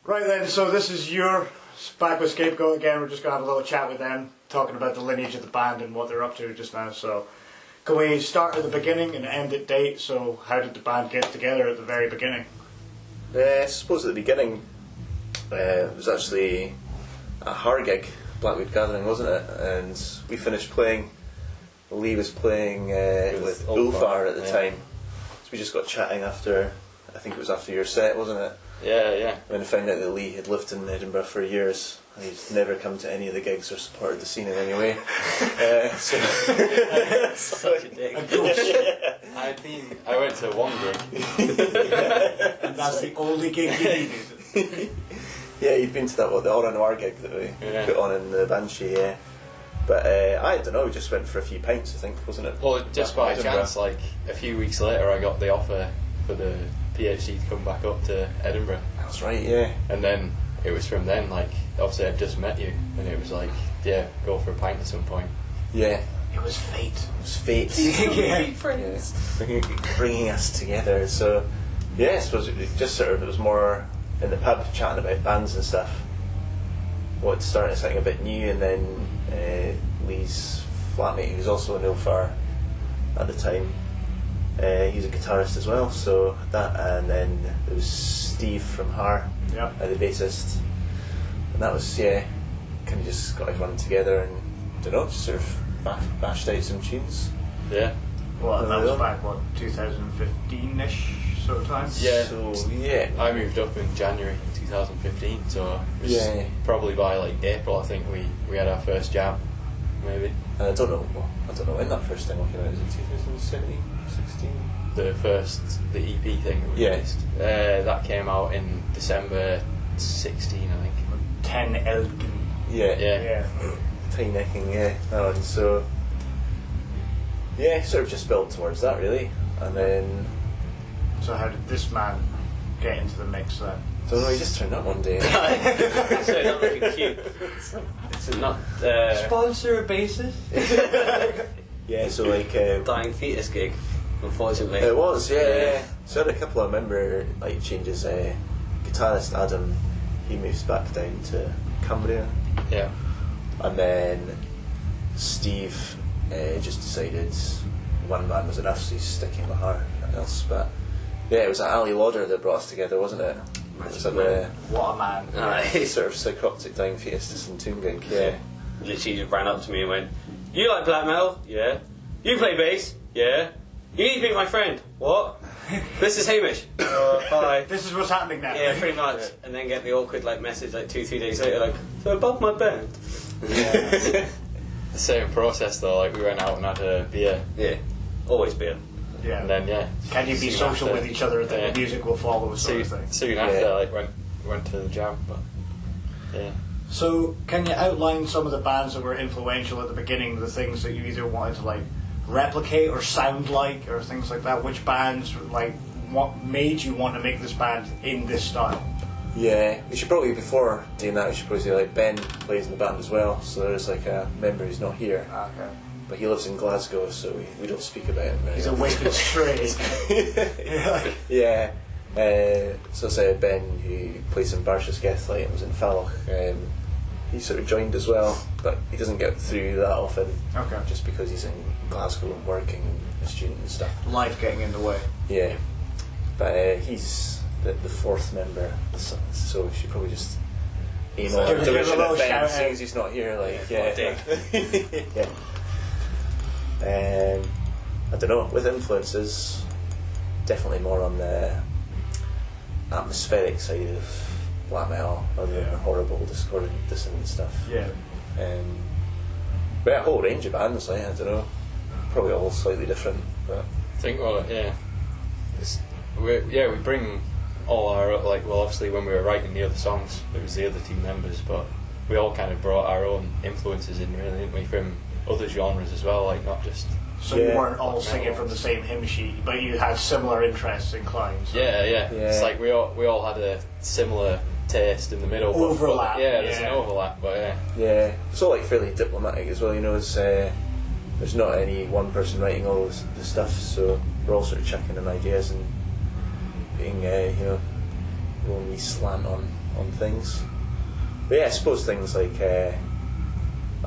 Right then, so this is your back with Scapegoat again. We're just going to have a little chat with them, talking about the lineage of the band and what they're up to just now. So, can we start at the beginning and end at date? So, how did the band get together at the very beginning? I suppose at the beginning, it was actually a hard gig, Blackwood Gathering, wasn't it? And we finished playing. Lee was playing with Ulfar at the time. So we just got chatting after, I think it was after your set, wasn't it? Yeah. When I found out that Lee had lived in Edinburgh for years, and he'd never come to any of the gigs or supported the scene in any way. Such a dick. I went to one gig. And that's the only gig you needed. Yeah, you'd been to that the All Noir gig that we put on in the Banshee, yeah. But I don't know, we just went for a few pints, I think, wasn't it? Well, just by chance, like a few weeks later, I got the offer for the PhD to come back up to Edinburgh. That's right, yeah. And then it was from then, like, obviously I'd just met you, and it was like, yeah, go for a pint at some point. Yeah. It was fate. It was fate. Yeah. Friends. Bringing us together. So, yeah, I suppose it was more in the pub chatting about bands and stuff. Wanted to start something a bit new, and then Lee's flatmate, who was also an Ulfar at the time, he's a guitarist as well, so that, and then there was Steve from Har, the bassist, and that was, kind of just got everyone together and, don't know, just sort of bashed out some tunes. Yeah. Well, that was back, 2015-ish sort of time? Yeah. So, yeah. I moved up in January 2015, so it was probably by like April, I think we had our first jam, maybe. And I don't know when that first thing came out. Was it 2017, 16? The EP thing that we released. That came out in December 16, I think. 10 Elgin. Yeah. Tiny necking, that one. So, sort of just built towards that, really. And then... So how did this man get into the mix then? Don't know, he just turned up one day. So not looking cute. It's not... Sponsor a bassist? Yeah, so like... Dying fetus gig, unfortunately. It was, yeah. So I had a couple of member changes. Guitarist Adam, he moves back down to Cumbria. Yeah. And then Steve just decided one band was enough, so he's sticking with her, nothing else. But yeah, it was Ali Lauder that brought us together, wasn't it? It was like what a man. Sort of psychoptic Dying Fetus and Tomb gig, yeah. Literally just ran up to me and went, "You like black metal? Yeah. You play bass? Yeah. You need to meet my friend. What? This is Hamish. Hi. This is what's happening now. Yeah, pretty much. And then get the awkward message 2-3 days later, like, so above my band. Yeah. The same process though, like we went out and had a beer. Yeah. Always beer. Yeah. And then can you be social with each other, then the music will follow, sort of thing. Soon after, went to the jam, but yeah. So, can you outline some of the bands that were influential at the beginning, the things that you either wanted to replicate or sound like, or things like that? Which bands what made you want to make this band in this style? Yeah, we should probably, before doing that, we should probably say Ben plays in the band as well. So there's a member who's not here. Okay. But he lives in Glasgow, so we don't speak about him. He's a wicked stray. Yeah. So say Ben, who plays in Barshas Gethlight and was in Falloch, he sort of joined as well, but he doesn't get through that often. Okay. Just because he's in Glasgow and working and a student and stuff. Life getting in the way. Yeah. But he's the fourth member, so we should probably just aim on direction at Ben as soon as he's not here. Yeah. I don't know, with influences, definitely more on the atmospheric side of black metal, other than the horrible, discordant, dissonant stuff. Yeah. But a whole range of bands, I don't know, probably all slightly different. But I think, we bring all our, obviously when we were writing the other songs, it was the other team members, but we all kind of brought our own influences in, really, didn't we, from other genres as well, not just... So you weren't all singing from the same hymn sheet, but you had similar interests and climbs. So. Yeah. It's like we all had a similar taste in the middle. Overlap. There's an overlap, but yeah. Yeah, it's all fairly diplomatic as well, it's, there's not any one person writing all the stuff, so we're all sort of checking in ideas and being, one wee slant on things. But yeah, I suppose things like I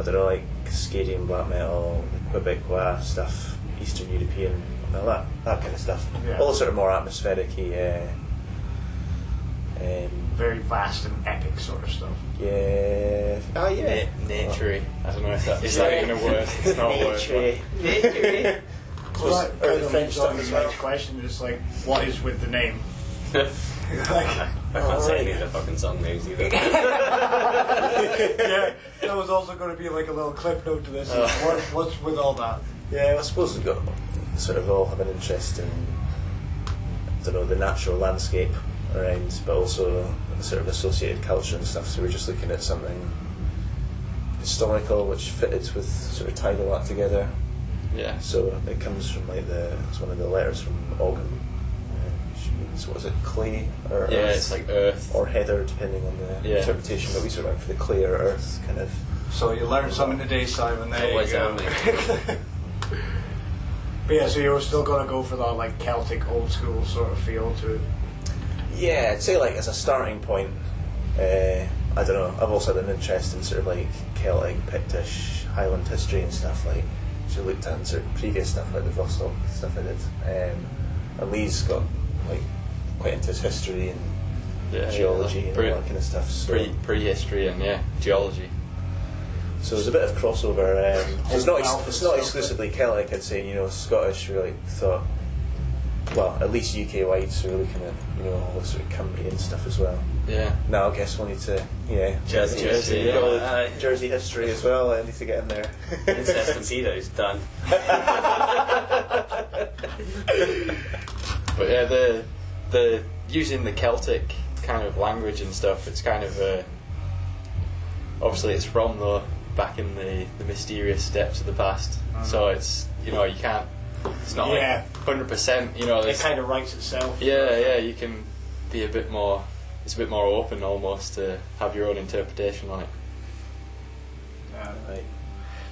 don't know, like Cascadian black metal, the Quebecois stuff, Eastern European, that kind of stuff. Yeah. All sort of more atmospheric-y. Very vast and epic sort of stuff. Yeah. Oh yeah. Naturey. I don't know if that is that even a word. It's not a word. Naturey. Well, that Or kind the of French leads stuff on to as the well. next question, is like, what is with the name? I can't say any of the fucking song names either. Yeah, that was also going to be like a little cliff note to this. What's with all that? Yeah, I suppose we've got sort of all have an interest in, I don't know, the natural landscape around, but also sort of associated culture and stuff. So we're just looking at something historical which fitted with sort of tied all that together. Yeah. So it comes from like it's one of the letters from Ogam, which means, what is it, clay or earth? Yeah, it's like earth. Or heather, depending on the interpretation. But we sort of went for the clay or earth kind of. So you learned something today, Simon. There Always you go. have. But yeah, so you're still going to go for that like Celtic old school sort of feel to it. Yeah, I'd say like as a starting point, I don't know, I've also had an interest in sort of like Celtic, Pictish, Highland history and stuff, like, so I looked at sort of previous stuff like the Vostok stuff I did, and Lee's got like quite into his history and geology and all that kind of stuff. So Prehistory and geology. So there's a bit of crossover. It's not Alpha it's not stuff, exclusively Celtic, I'd say. You know, Scottish. We like thought, well, at least UK wide. So we're looking at all the sort of Cumbrian stuff as well. Yeah. Now I guess we'll need to Jersey history, We've got all the Jersey history as well. I need to get in there. Incest and pedos, done. But yeah, the using the Celtic kind of language and stuff, it's kind of obviously it's from back in the mysterious depths of the past. So it's you can't. It's not like 100%. It kind of writes itself. Yeah. You can be a bit more. It's a bit more open almost to have your own interpretation on it. Yeah. Right.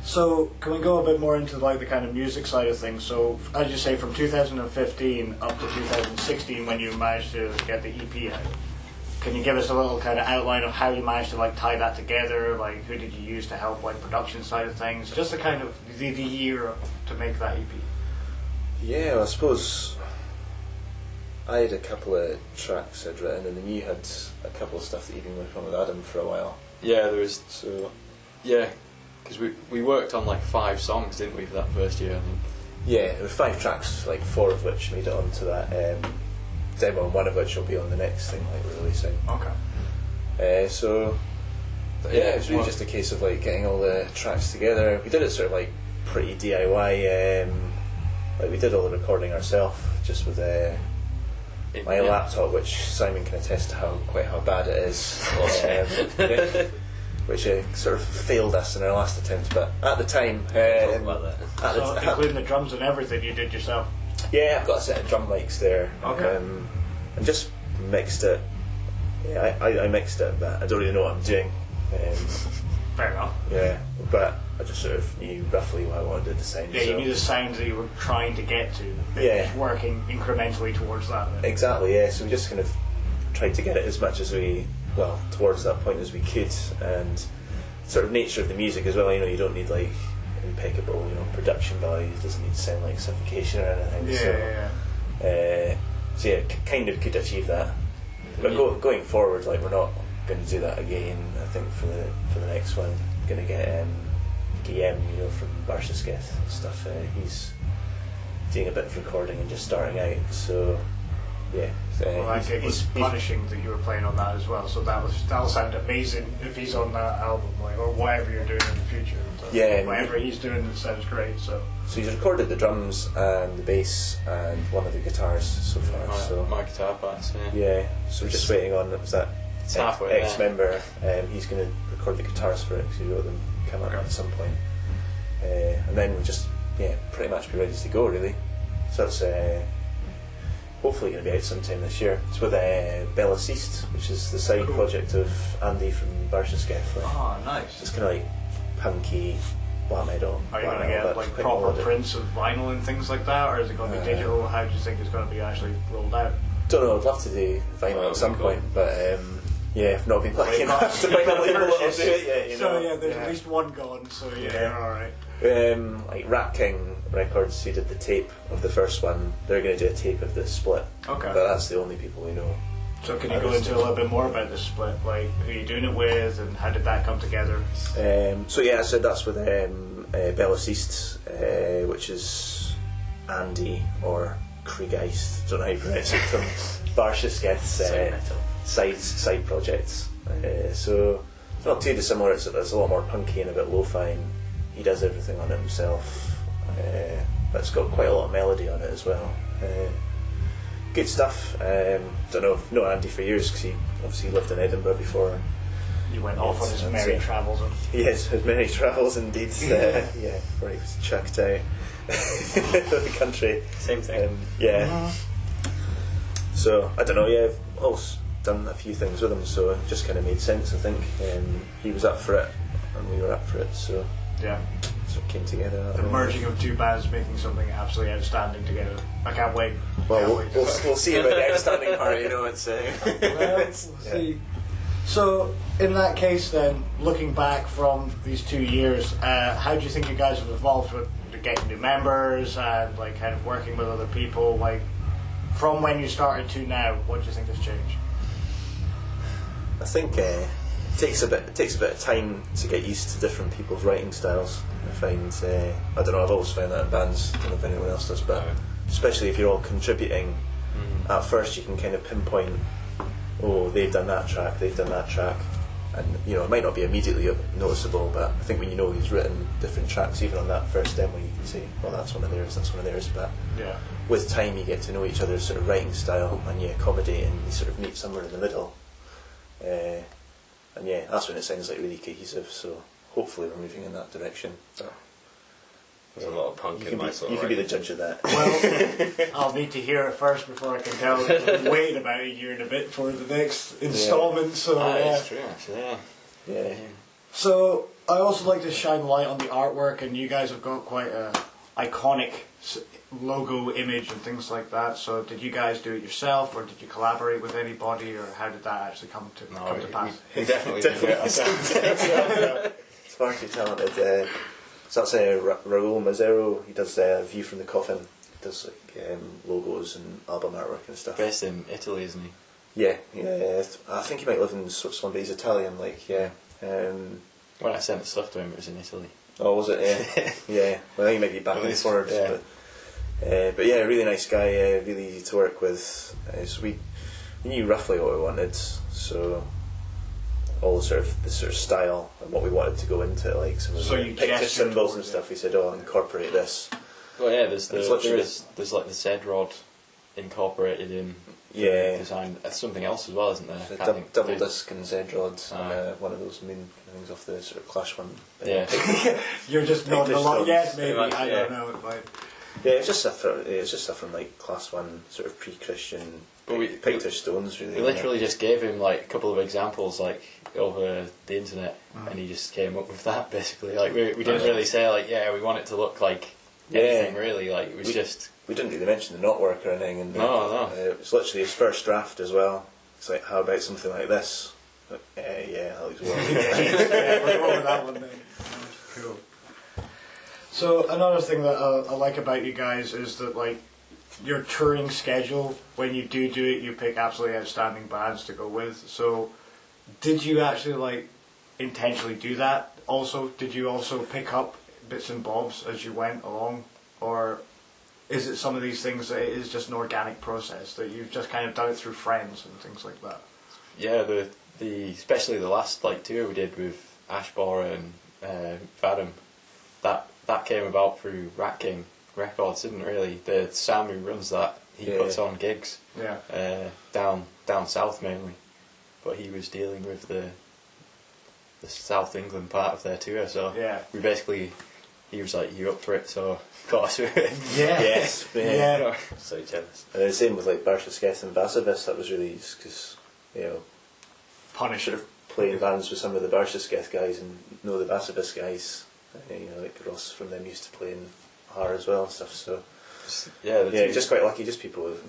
So can we go a bit more into like the kind of music side of things? So as you say, from 2015 up to 2016, when you managed to get the EP out, can you give us a little kind of outline of how you managed to like tie that together? Like, who did you use to help like production side of things? Just a kind of the year to make that EP. Yeah, well, I suppose I had a couple of tracks I'd written, and then you had a couple of stuff that you'd been working on with Adam for a while. Yeah, there was. So Yeah, because we worked on like 5 songs, didn't we, for that first year? I think. yeah, there were 5 tracks, like 4 of which made it onto that demo, and 1 of which will be on the next thing like we're releasing. Okay. So yeah, it was really just a case of like getting all the tracks together. We did it sort of like pretty DIY. Like we did all the recording ourselves, just with my laptop, which Simon can attest to quite how bad it is. Which sort of failed us in our last attempt, but at the time, So including the drums and everything, you did yourself. yeah, I've got a set of drum mics there, Okay. and just mixed it. Yeah, I mixed it, but I don't really know what I'm doing. Fair enough. Yeah, but I just sort of knew roughly what I wanted it to sound. Yeah, you knew the sounds that you were trying to get to. Yeah. Working incrementally towards that. Then. Exactly, yeah. So we just kind of tried to get it as much as towards that point as we could, and sort of nature of the music as well. You don't need like impeccable, production values. It doesn't need to sound like Suffocation or anything. So yeah, kind of could achieve that. But going forward, like we're not going to do that again. I think for the next one, going to get Guillaume, from Barshesketh and stuff. He's doing a bit of recording and just starting out. So yeah. He's punishing that you were playing on that as well. So that'll sound amazing if he's on that album, like, or whatever you're doing in the future. So Yeah. whatever he's doing, it sounds great. So he's recorded the drums and the bass and one of the guitars so far. My guitar parts. Yeah, so we're just waiting on, was that It's halfway ex-member, he's going to record the guitars for it because he wrote them, come out at some point. And then we'll just, pretty much be ready to go really. So that's hopefully going to be out sometime this year. It's with Bella Ceased, which is the side project of Andy from Barshesketh. oh, nice. It's kind of like punky, black metal. Are you black going to metal, get but like quite proper melodic. prints of vinyl and things like that, or is it going to be digital? How do you think it's going to be actually rolled out? Don't know. I'd love to do vinyl at some point, but yeah, I've not been lucky enough to find a label that'll do it yet. You know? So yeah, there's at least one gone. So yeah, all right. Like Rat King Records, who did the tape of the first one, they're going to do a tape of the split. Okay. But that's the only people we know. So can you go into a little bit more about the split, like who you're doing it with and how did that come together? So yeah, I said that's with Bellis East, which is Andy or Kriegeist, don't know how you pronounce it, from Barshasketh's side projects. So it's not too dissimilar, it's a lot more punky and a bit lo-fi, and he does everything on it himself. But it's got quite a lot of melody on it as well. Good stuff. Don't know Andy for years because he obviously lived in Edinburgh before. You went off on his merry travels. Yes, his merry travels indeed. Yeah, before he was chucked out the country. Same thing. Yeah. So I don't know. Yeah, I've also done a few things with him, so it just kind of made sense. I think he was up for it, and we were up for it. So yeah. So it came together. The merging of two bands making something absolutely outstanding together. I can't wait. Well, we'll see about the outstanding part. You know, it's we'll see. So, in that case, then, looking back from these 2 years, how do you think you guys have evolved with getting new members and like kind of working with other people? Like, from when you started to now, what do you think has changed? I think it takes a bit of time to get used to different people's writing styles. I find I don't know. I've always found that in bands. I don't know if anyone else does, but especially if you're all contributing, at first you can kind of pinpoint. Oh, they've done that track, and you know it might not be immediately noticeable, but I think when you know who's written different tracks, even on that first demo, you can say, well, that's one of theirs. But yeah, with time, you get to know each other's sort of writing style, and you accommodate, and you sort of meet somewhere in the middle. And yeah, that's when it sounds like really cohesive. So hopefully, we're moving in that direction. But there's a lot of punk in my sort of you can be the judge of that. Well, I'll need to hear it first before I can tell. I'm waiting about a year and a bit for the next instalment. So That's true, actually. Yeah. So I also like to shine light on the artwork, and you guys have got quite a iconic logo image and things like that. So did you guys do it yourself, or did you collaborate with anybody, or how did that actually come to pass? We definitely did it ourselves. It's far too talented. So that's Raul Mazzero. He does View from the Coffin. He does like logos and album artwork and stuff. Based in Italy, isn't he? Yeah. I think he might live in Switzerland, but he's Italian. When I sent the stuff to him, it was in Italy. Oh, was it? Yeah. Yeah. Well, he might be back and forwards, yeah. but yeah, really nice guy. Really easy to work with. So we knew roughly what we wanted. So all the sort of style and what we wanted to go into, like some of the picture symbols and stuff. We said, "Oh, incorporate this." Well, yeah, there's like the Z rod incorporated in design. Something else as well, isn't there? Double disc and Z rods, and one of those main things off the sort of Clash one. Yeah, you're just not a lot yet. Maybe much, I don't know. It might. Yeah, it's just stuff from like Class 1 sort of pre-Christian Pictish stones, really. We literally just gave him like a couple of examples like over the internet, and he just came up with that basically. Like we didn't really say like we want it to look like anything really. Like it was just we didn't really mention the knotwork or anything. And no. It was literally his first draft as well. It's like, how about something like this? But, that looks well. We'll go with that one then. Cool. So another thing that I like about you guys is that like your touring schedule, when you do it, you pick absolutely outstanding bands to go with. So did you actually like intentionally do that? Also, did you also pick up bits and bobs as you went along, or is it some of these things that it is just an organic process that you've just kind of done it through friends and things like that? Yeah, the especially the last like tour we did with Ashbor and Vadum, that came about through Rat King Records, didn't it, really? The Sam who runs that, he puts on gigs down south mainly, but he was dealing with the South England part of their tour, so we basically, he was like, you up for it, so of course we yes. So jealous. Same with like Barshasketh and Basibus. That was really because Punisher playing bands with some of the Barshasketh guys and know the Basibus guys. Like Ross from them used to play in Har as well and stuff. So just quite lucky. Just people with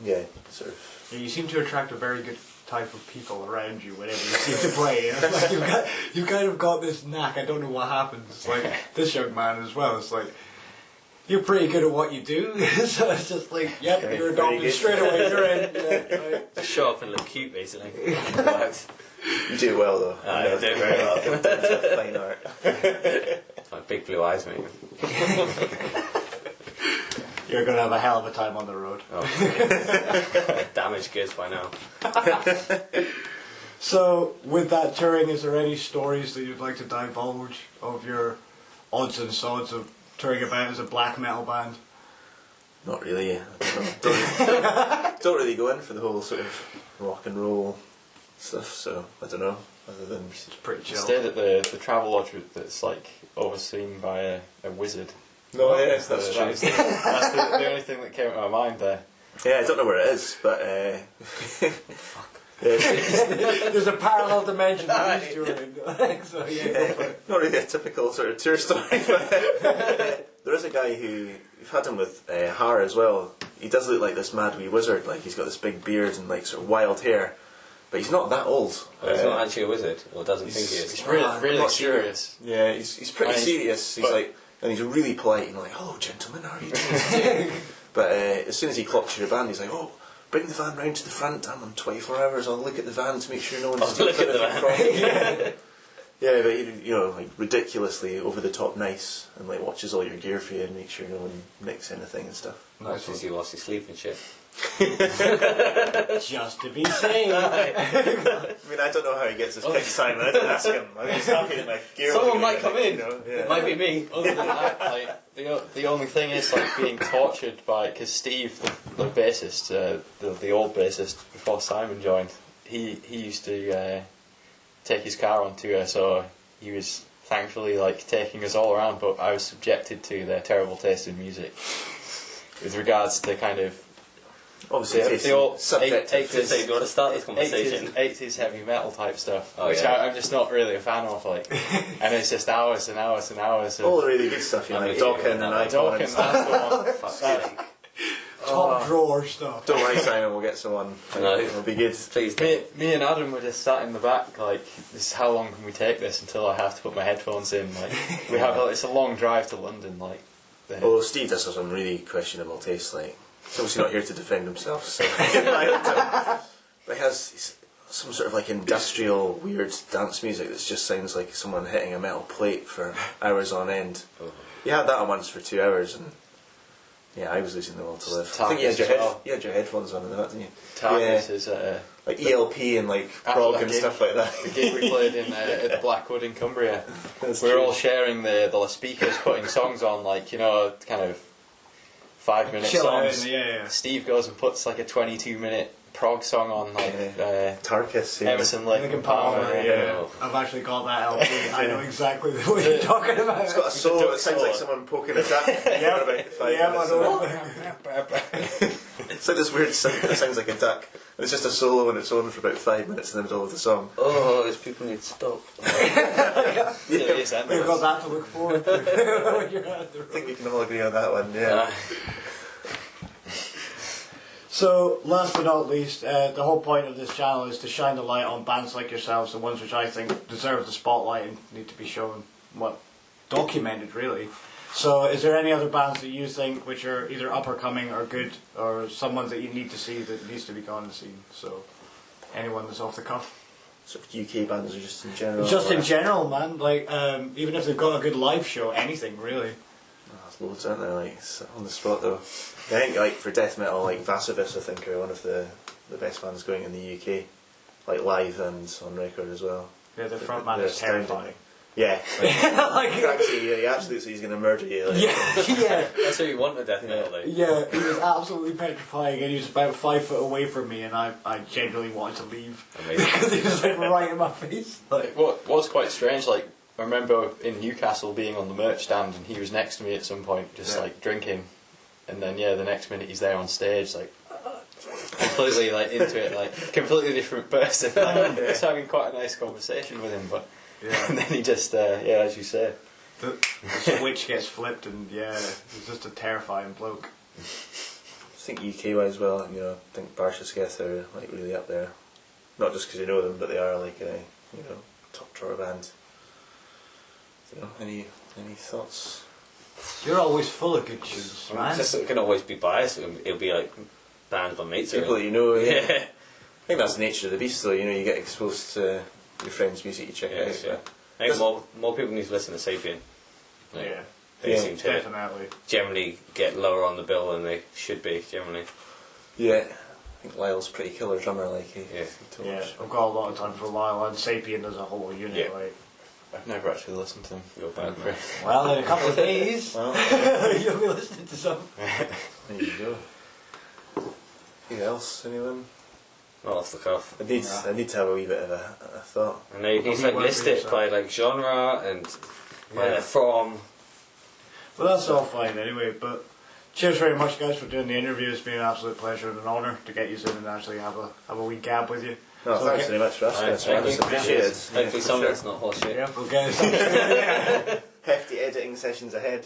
sort of. Yeah, you seem to attract a very good type of people around you whenever you seem to play. It's like you've kind of got this knack. I don't know what happens. It's like this young man as well. It's like you're pretty good at what you do, so it's just like, yep, you're adopted straight away. You're in. Yeah, right. Just show up and look cute, basically. You do well though. I do very well. In terms of fine art. My big blue eyes, mate. You're going to have a hell of a time on the road. Oh. Damaged goods by now. So, with that touring, is there any stories that you'd like to divulge of your odds and sods of touring about as a black metal band? Not really. Don't really go in for the whole sort of rock and roll stuff. So I don't know. Other than It's pretty chill. Stayed at the travel lodge that's like overseen by a wizard. no, yes, that's true. That's the only thing that came to my mind there. Yeah, I don't know where it is, but There's a parallel dimension to these touring. So yeah, go for it. not really a typical sort of tour story. But there is a guy who we've had him with Har as well. He does look like this mad wee wizard. Like he's got this big beard and like sort of wild hair, but he's not that old. He's not actually a wizard, or doesn't think he is. It's really not serious. Yeah, he's pretty serious. He's like, and he's really polite and like, "Hello, gentlemen, how are you doing?" But as soon as he clocks your band, he's like, "Oh, bring the van round to the front. Damn, I'm 24 hours. I'll look at the van to make sure no one's Look at the van. Yeah, but you know, like ridiculously over the top nice, and like watches all your gear for you and makes sure no one nicks anything and stuff. Nice. He lost his sleep and shit. Just to be safe. I mean, I don't know how he gets his kick time. I didn't ask him. I'm just happy that my gear. Someone might come in. You know? Yeah. It might be me. Other than that, like the only thing is like being tortured by, because Steve, the bassist, the old bassist before Simon joined, he used to take his car on tour, so he was thankfully like taking us all around. But I was subjected to their terrible taste in music with regards to kind of Obviously, the old subjective. 80s, So you want to start this conversation? 80s heavy metal type stuff, Oh, which yeah. I'm just not really a fan of. Like, and it's just hours and hours and hours. All the really good stuff, you know, like Dokken and Dawkins, Icon. that's the one. Fuck's That- sake. Top drawer stuff. Don't worry, Simon, we'll get someone. No. It'll be good. Please. Me and Adam were just sat in the back, like, this, how long can we take this until I have to put my headphones in? Like, we have it's a long drive to London, like. Although Steve does have some really questionable taste, like he's obviously not here to defend himself, so but he has some sort of like industrial weird dance music that just sounds like someone hitting a metal plate for hours on end. You had that on once for 2 hours, and yeah, I was losing the will to live. I think you had your headphones on and that, didn't you? Tarkus is like ELP and like after prog that and gig- stuff like that. the gig we played in at Blackwood in Cumbria. That's We were true. all sharing the speakers, putting songs on, like, you know, kind of 5-minute Chill out, songs. yeah. Steve goes and puts like a 22-minute prog song on, like Tarkus, yeah. Emerson, Lake Linkin and Park, Palmer. yeah. I've actually got that LP. I know exactly what you're talking about. It's got a solo that sounds like someone poking a duck for about 5 Yeah, minutes. I know. It's like this weird sound that sounds like a duck. It's just a solo on its own for about 5 minutes in the middle of the song. Oh, these people need to stop. It is We've endless. got that to look forward to when you're at the I think we can all agree on that one, yeah. So, last but not least, the whole point of this channel is to shine the light on bands like yourselves, the ones which I think deserve the spotlight and need to be shown, documented really. So, is there any other bands that you think which are either up or coming or good, or someone that you need to see that needs to be gone and seen? So, anyone that's off the cuff? Sort of UK bands or just in general? Just in general, man. Like, even if they've got a good live show, anything really. Oh, there's loads, aren't there? Like, it's on the spot though. I think like for death metal, like Vasavis, I think are one of the best bands going in the UK, like live and on record as well. Yeah, the front man They're is terrifying. Yeah, like, Like, actually, yeah, he absolutely says he's going to murder you. Like, yeah. That's what you want with death metal, though. Yeah, he was absolutely petrifying, and he was about 5 foot away from me, and I genuinely wanted to leave. Amazing. Because he was like right in my face. Like, What was quite strange, like, I remember in Newcastle being on the merch stand and he was next to me at some point, just like drinking, and then the next minute he's there on stage, like completely like into it, like completely different person. Like, just having quite a nice conversation with him, but and then he just as you say. the switch gets flipped, and yeah, he's just a terrifying bloke. think UK wise, well, I think Barshasgeth are like really up there. Not just because you know them, but they are like a top drawer band. So, any thoughts? You're always full of good tunes, man. It can always be biased. It'll be like bands my mates are People in. that you know, yeah. Yeah. I think that's the nature of the beast, though. You get exposed to your friends' music, you check it out. Yeah. I think more people need to listen to Sapien. Like, Yeah, they seem to definitely. generally get lower on the bill than they should be, generally. Yeah. I think Lyle's pretty killer drummer, like he told Yeah, us. I've got a lot of time for Lyle and Sapien as a whole unit. Yeah. Like, I've never actually listened to them. Feel bad, man. well, in a couple of days, Well, you'll be listening to some. there you go. Who else? Anyone? Not off the cuff. I need to have a wee bit of a thought. And now you can Well, like list it by like genre and where they're from. Well, that's all fine anyway, but cheers very much, guys, for doing the interview. It's been an absolute pleasure and an honour to get you in and actually have a wee gab with you. No, So, thanks okay. very much for asking. Thank It's you. appreciated. Hopefully some of it's not horseshit. Yeah, we'll get it. Hefty editing sessions ahead.